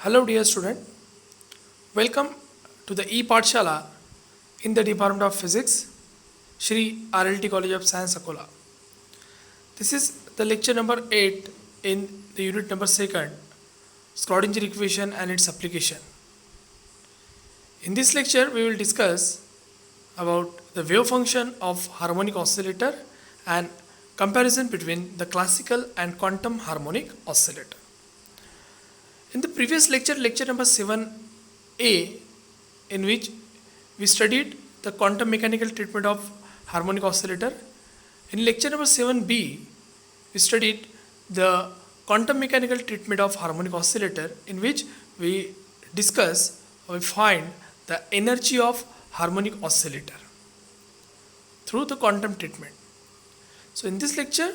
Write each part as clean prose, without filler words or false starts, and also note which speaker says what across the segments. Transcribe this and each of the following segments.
Speaker 1: Hello, dear student. Welcome to the e-Pathshala in the Department of Physics, Shri RLT College of Science, Akola. This is the lecture number 8 in the unit number 2nd, Schrodinger equation and its application. In this lecture, we will discuss about the wave function of harmonic oscillator and comparison between the classical and quantum harmonic oscillator. In the previous lecture, lecture number 7a, in which we studied the quantum mechanical treatment of harmonic oscillator. In lecture number 7b, we studied the quantum mechanical treatment of harmonic oscillator, in which we find the energy of harmonic oscillator through the quantum treatment. So in this lecture,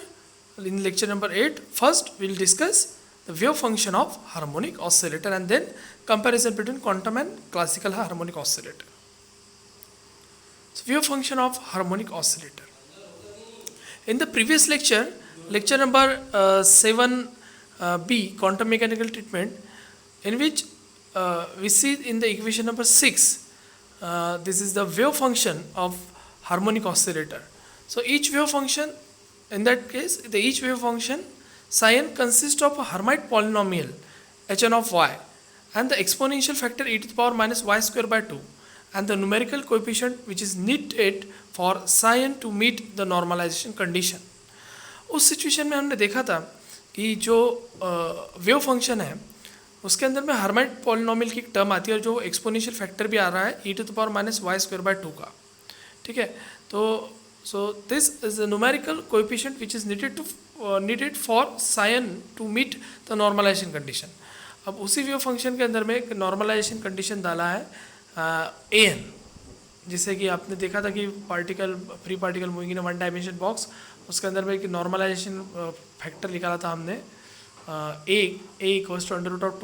Speaker 1: in lecture number 8, first we will discuss the wave function of harmonic oscillator and then comparison between quantum and classical harmonic oscillator. So wave function of harmonic oscillator. In the previous lecture, lecture number 7b, quantum mechanical treatment, in which we see in the equation number 6, this is the wave function of harmonic oscillator. So each wave function, in that case, each wave function psi n consists of a Hermite polynomial hn of y and the exponential factor e to the power minus y square by 2 and the numerical coefficient which is needed for psi n to meet the normalization condition. उस situation में हमने देखा था कि जो wave function है उसके अंदर में हर्माइट पॉलिनोमियल की टर्म आती है और जो एक्सपोनेंशियल फैक्टर भी आ रहा है e to the power minus y square by 2 का. ठीक है, तो so this is the numerical coefficient which is needed for psi n to meet the normalization condition. अब उसी वेव फंक्शन के अंदर में एक नॉर्मलाइजेशन कंडीशन डाला है ए एन, जिससे कि आपने देखा था कि particle free particle moving in one dimension box, उसके अंदर में एक नॉर्मलाइजेशन फैक्टर निकाला था हमने A equals to under root of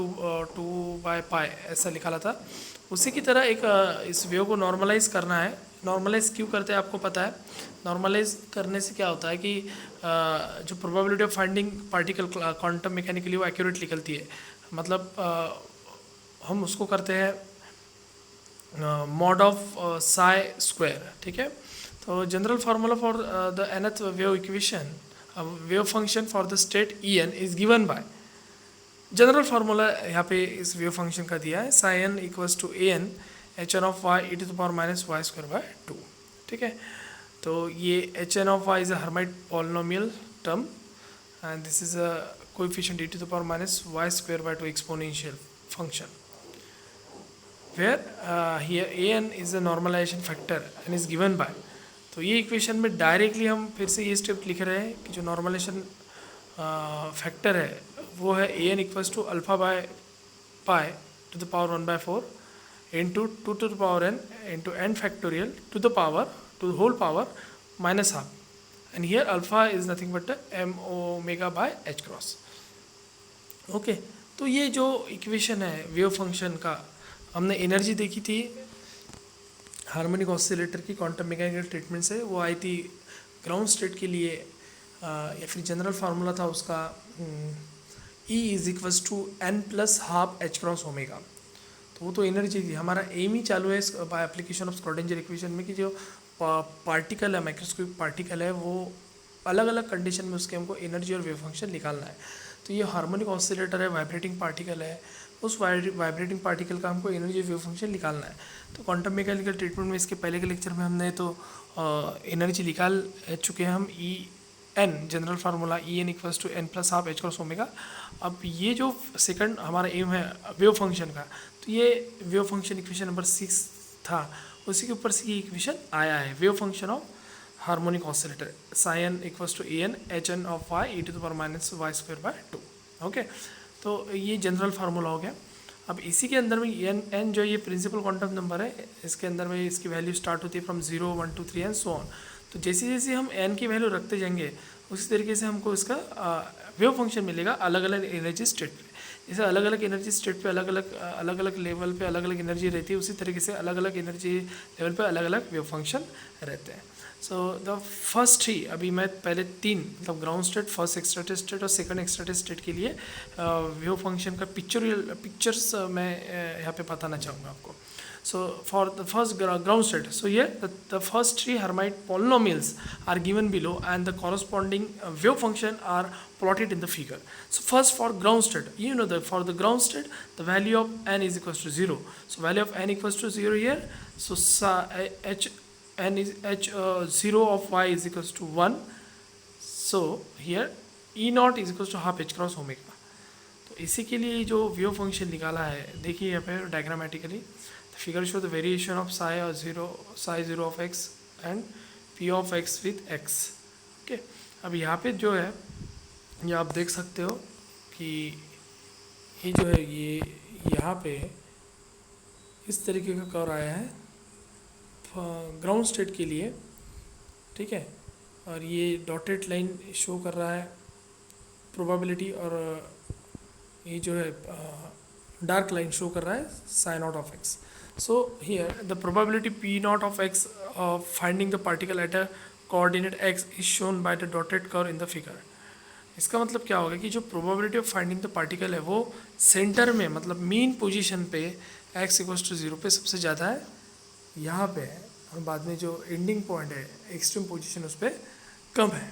Speaker 1: 2 by pi ऐसा निकाला था. उसी की तरह एक इस वेव को नॉर्मलाइज करना है. नॉर्मलाइज क्यों करते हैं आपको पता है. नॉर्मलाइज करने से क्या होता है कि जो probability of finding particle quantum mechanically वो एक्यूरेट निकलती है. मतलब हम उसको करते हैं मॉड ऑफ साई स्क्वायर. ठीक है, तो general formula for the nth wave equation, wave function for the state E N is given by, general formula यहाँ पे इस वेव फंक्शन का दिया है psi N equals to A N H N of Y E to the power minus Y square by 2. ठीक है, तो ये H N of Y is a Hermite polynomial term and this is a coefficient E to the power minus Y square by 2 exponential function where here A N is a normalisation factor and is given by. तो ये equation में directly हम फिर से ये step लिख रहे हैं कि जो नॉर्मलाइजेशन फैक्टर है वो है A N equals to alpha by pi to the power 1/4 into 2 to the power n into n factorial to the whole power minus half, and here alpha is nothing but m omega by h cross. Okay, तो ये जो equation है wave function का, हमने energy देखी थी harmonic oscillator की quantum mechanical treatment से. वो आई थी ग्राउंड स्टेट के लिए या फिर जनरल फार्मूला था उसका E is equals to n plus half h cross omega. तो वो तो एनर्जी थी. हमारा एम ही चालू है बाय एप्लीकेशन ऑफ स्क्रॉडिंजर इक्वेशन में कि जो पार्टिकल है, माइक्रोस्कोपिक पार्टिकल है, वो अलग अलग कंडीशन में उसके हमको एनर्जी और वेव फंक्शन निकालना है. तो ये हार्मोनिक ऑसिलेटर है, वाइब्रेटिंग पार्टिकल है, उस वाइब्रेटिंग पार्टिकल का हमको एनर्जी वेव फंक्शन निकालना है. तो क्वांटम मैकेनिकल ट्रीटमेंट में इसके पहले के लेक्चर में हमने तो एनर्जी निकाल चुके हैं हम. E N general formula E N equals to N plus half H cross omega. अब ये जो सेकंड हमारा एम है वेव फंक्शन का, तो ये वेव फंक्शन इक्वेशन नंबर 6 था, उसी के ऊपर से ये इक्वेशन आया है wave function of harmonic oscillator psi N equals to A N H N of Y E to the power minus Y square by 2. Okay, तो ये जनरल फार्मूला हो गया. अब इसी के अंदर में एन जो ये प्रिंसिपल क्वांटम नंबर है, इसके अंदर में इसकी वैल्यू स्टार्ट होती है फ्रॉम 0 1 2 3 एंड सो ऑन. तो जैसे जैसे हम एन की वैल्यू रखते जाएंगे उसी तरीके से हमको इसका वेव फंक्शन मिलेगा अलग अलग एनर्जी स्टेट पे. जैसे अलग अलग एनर्जी स्टेट पे अलग अलग लेवल पे अलग अलग एनर्जी रहती है, उसी तरीके से अलग अलग एनर्जी लेवल पे अलग अलग वेव फंक्शन रहते हैं. सो द फर्स्ट थ्री, अभी मैं पहले तीन मतलब ground state, first excited state और सेकंड एक्सट्रेटेड स्टेट के लिए वेव फंक्शन का पिक्चर्स मैं यहाँ पे बताना चाहूँगा आपको. So for the first ground state, so here the first three Hermite polynomials are given below and the corresponding wave function are plotted in the figure. So first for ground state, you know that for the ground state the value of n is equals to 0. So value of n equals to 0 here. So h n is h 0 of y is equals to 1. So here e naught is equals to half h cross omega. तो इसी के लिए जो wave function निकाला है, देखिए यहाँ पे diagrammatically figure show the variation of psi 0 of x and p of x with x. Okay, अब यहाँ पे जो है ये आप देख सकते हो कि ये जो है ये यहाँ पे इस तरीके का कर्व आया है ग्राउंड स्टेट के लिए, ठीक है. और ये डॉटेड लाइन शो कर रहा है प्रोबेबिलिटी, और ये जो है डार्क लाइन शो कर रहा है sine naught of X. So here the probability p naught of x of finding the particle at a coordinate x is shown by the dotted curve in the figure. इसका मतलब क्या होगा कि जो probability of finding the particle है वो centre में मतलब मीन पोजीशन पे x इक्वल्स टू 0 पे सबसे ज़्यादा है, यहाँ पे है, और बाद में जो एंडिंग पॉइंट है एक्सट्रीम पोजीशन उस पर कम है.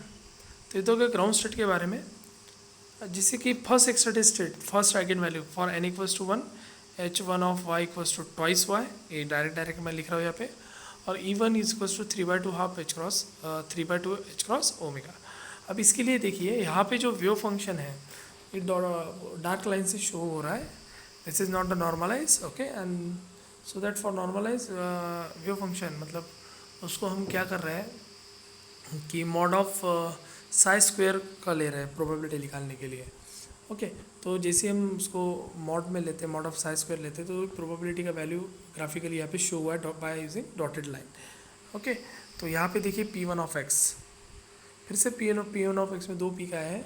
Speaker 1: तो ये तो क्या ग्राउंड स्टेट के बारे में, जिससे कि first excited state first eigen value for n equals to 1 h1 of y equals to twice y, ये डायरेक्ट मैं लिख रहा हूँ यहाँ पे, और e1 is equals to 3/2 half h cross 3/2 h cross omega. अब इसके लिए देखिए यहाँ पे जो वेव फंक्शन है ये डार्क लाइन से शो हो रहा है. This is not the normalise, okay, and so that for normalise wave function मतलब उसको हम क्या कर रहे हैं कि मॉड ऑफ साई स्क्वायर का ले रहे हैं प्रोबेबिलिटी निकालने के लिए. ओके, तो जैसे हम उसको मॉड में लेते हैं, मॉड ऑफ साई स्क्वायर लेते हैं, तो प्रोबेबिलिटी का वैल्यू ग्राफिकली यहाँ पे शो हुआ है by using dotted line. Okay, तो यहाँ पे देखिए p1 ऑफ x, फिर से p1 ऑफ x में 2 p का है,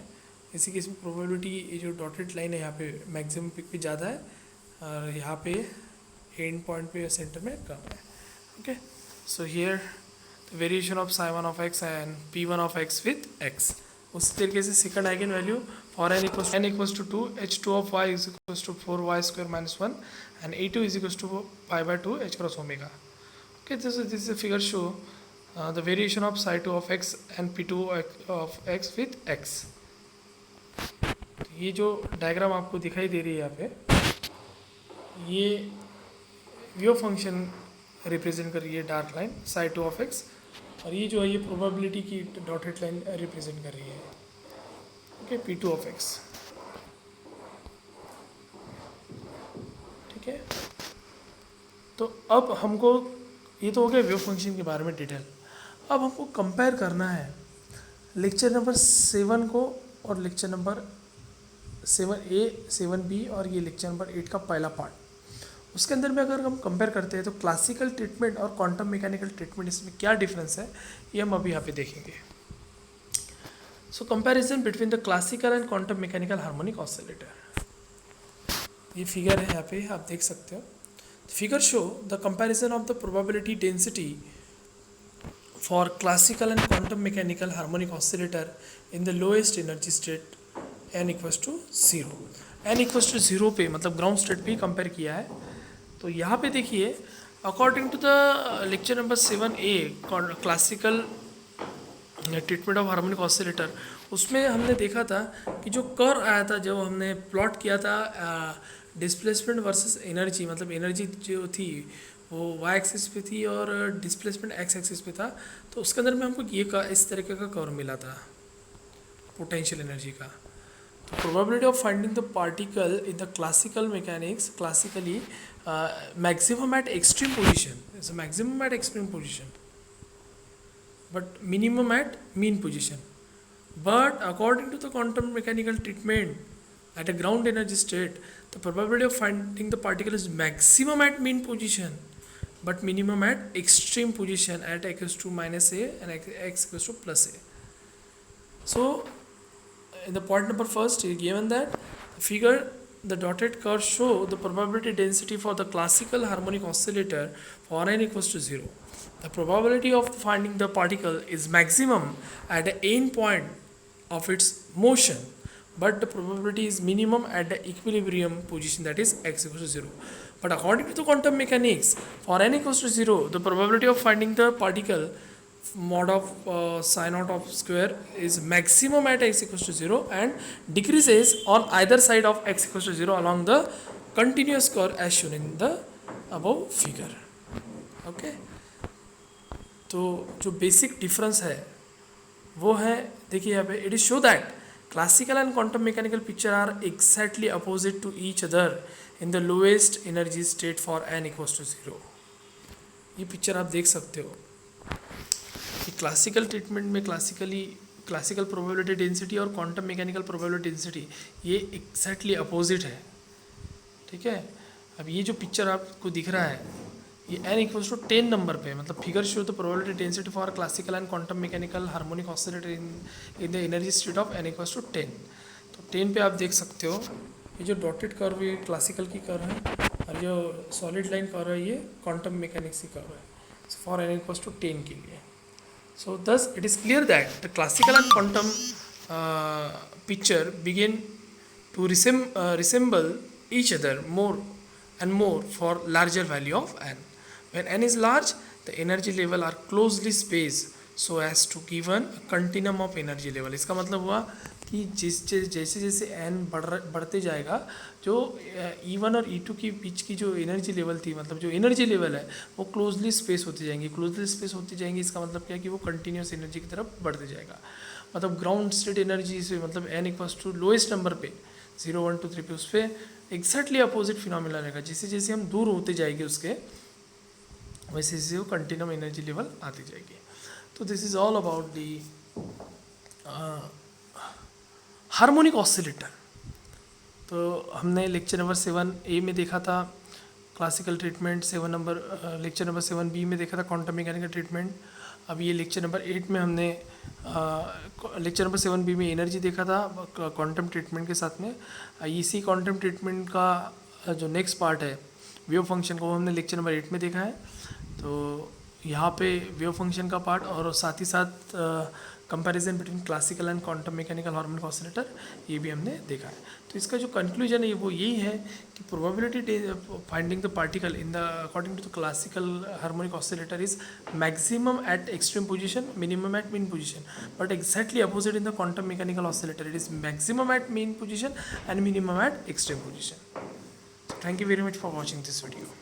Speaker 1: इसी केस में प्रोबेबिलिटी ये जो डॉटेड लाइन है यहाँ पे मैक्सिमम पिक पे ज़्यादा है और यहाँ पे एंड पॉइंट पे सेंटर में कम है. Okay, so here the variation of psi1 of x and p1 of x with x. उसी तरीके से second eigen value for n equals to 2 h2 of y is equals to 4y square minus 1 and a2 is equals to π/2 h cross omega. Okay, this is figure show the variation of psi2 of x and p2 of x with x. ये जो diagram आपको दिखाई दे रही है यहाँ पे, ये wave function represent कर रही है dark line psi2 of x, और ये जो है ये प्रोबेबिलिटी की डॉटेड लाइन रिप्रेजेंट कर रही है. ओके, p2 ऑफ x, ठीक है. तो अब हमको ये तो हो गया वेव फंक्शन के बारे में डिटेल. अब हमको कंपेयर करना है लेक्चर नंबर 7 को और लेक्चर नंबर 7A 7B और ये लेक्चर नंबर 8 का पहला पार्ट. उसके अंदर में अगर हम कंपेयर करते हैं तो क्लासिकल ट्रीटमेंट और क्वांटम मैकेनिकल ट्रीटमेंट इसमें क्या डिफरेंस है ये हम अभी यहाँ पे देखेंगे. So comparison between the classical and quantum mechanical harmonic oscillator. ये फिगर है यहाँ पे आप देख सकते हो. Figure show the comparison of the probability density for classical and quantum mechanical harmonic oscillator in the lowest energy state n equals to 0. n equals to 0 पे मतलब ग्राउंड स्टेट पे कंपेयर किया है. तो यहाँ पे देखिए according to the lecture number 7A classical treatment of harmonic oscillator, उसमें हमने देखा था कि जो कर्व आया था जब हमने प्लॉट किया था डिस्प्लेसमेंट वर्सेस एनर्जी, मतलब एनर्जी जो थी वो y एक्सिस पे थी और डिस्प्लेसमेंट x एक्सिस पे था, तो उसके अंदर में हमको ये इस तरीके का कर्व मिला था पोटेंशियल एनर्जी का. तो probability of finding the particle in the classical mechanics classically maximum at extreme position, its maximum at extreme position but minimum at mean position. But according to the quantum mechanical treatment at a ground energy state, the probability of finding the particle is maximum at mean position but minimum at extreme position at x equals to minus a and x equals to plus a. So in the point number first, it is given that the figure the dotted curve show the probability density for the classical harmonic oscillator for n equals to 0. The probability of finding the particle is maximum at the end point of its motion, but the probability is minimum at the equilibrium position, that is x equals to 0. But according to the quantum mechanics, for n equals to 0, the probability of finding the particle mod of psi naught of square is maximum at x equals to 0 and decreases on either side of x equals to 0 along the continuous curve as shown in the above figure. Okay, तो जो basic difference है वो है, देखिए यहाँ पे, it is show that classical and quantum mechanical picture are exactly opposite to each other in the lowest energy state for n equals to 0. ये picture आप देख सकते हो कि क्लासिकल ट्रीटमेंट में क्लासिकल प्रोबेबिलिटी डेंसिटी और क्वांटम मैकेनिकल प्रोबेबिलिटी डेंसिटी ये exactly opposite है. ठीक है, अब ये जो पिक्चर आपको दिख रहा है ये n इक्वल्स टू 10 नंबर पे, मतलब figure show the probability density for classical and quantum mechanical harmonic oscillator in the energy state of n equals to 10. तो 10 पे आप देख सकते हो ये जो डॉटेड कर्व ये क्लासिकल की कर्व है और जो सॉलिड लाइन कर्व है ये क्वांटम मैकेनिक्स की कर्व है फॉर n इक्वल्स टू 10 के लिए. So thus it is clear that the classical and quantum picture begin to resemble each other more and more for larger value of n. When n is large, the energy level are closely spaced so as to give a continuum of energy level. इसका मतलब हुआ कि जैसे जैसे n बढ़ते जाएगा जो E1 और E2 की बीच की जो एनर्जी लेवल थी, मतलब जो एनर्जी लेवल है वो क्लोजली स्पेस होती जाएंगी. इसका मतलब क्या है कि वो कंटिन्यूस एनर्जी की तरफ बढ़ते जाएगा. मतलब ग्राउंड स्टेट एनर्जी से मतलब n equals to lowest number पे 0 1 2 3 पे उस पर एग्जैक्टली अपोजिट फिनोमिना रहेगा. जैसे जैसे हम दूर होते जाएंगे उसके वैसे जैसे वो कंटिन्यूम एनर्जी लेवल आती जाएगी. तो this is all about the harmonic oscillator. तो हमने लेक्चर नंबर 7A में देखा था classical treatment, lecture number 7B में देखा था क्वांटम मैकेनिकल ट्रीटमेंट. अब ये लेक्चर नंबर 8 में हमने लेक्चर नंबर 7B में एनर्जी देखा था क्वांटम ट्रीटमेंट के साथ में. इसी क्वांटम ट्रीटमेंट का जो नेक्स्ट पार्ट है वेव फंक्शन को हमने लेक्चर नंबर 8 में देखा है. तो यहाँ पे वेव फंक्शन का पार्ट और साथ ही साथ comparison between classical and quantum mechanical harmonic oscillator ये भी हमने देखा है. तो इसका जो कंक्लूजन है वो यही है कि probability finding the particle in the according to the classical harmonic oscillator is maximum at extreme position, minimum at mean position, but exactly opposite in the quantum mechanical oscillator it is maximum at mean position and minimum at extreme position. Thank you very much for watching this video.